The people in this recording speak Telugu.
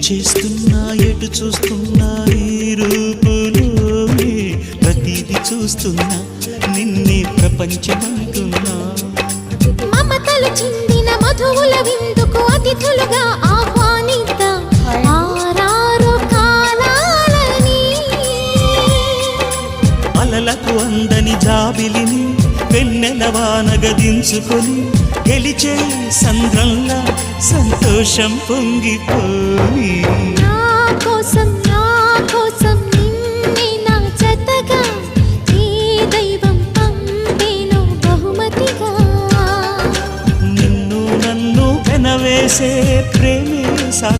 చేస్తున్నా ఎటు చూస్తున్నా ఈ రూపులోనే ప్రతిదీ చూస్తున్నా నిన్నే ప్రపంచమంటున్నా మమతలు చిందిన మధువుల విందుకు అతిథులుగా ఆహ్వానిద్దాం ఆరారు కాలాలని అలలకు అందని జాబిలిని వెన్నెల వానగదించుకొని గెలిచే సంద్రంలా సంతోషం పొంగిపోయి నా కోసం నిన్నే నా జతగా ఏ దైవం పంపేనో బహుమతిగా నిన్ను నన్ను పెనవేసే ప్రేమే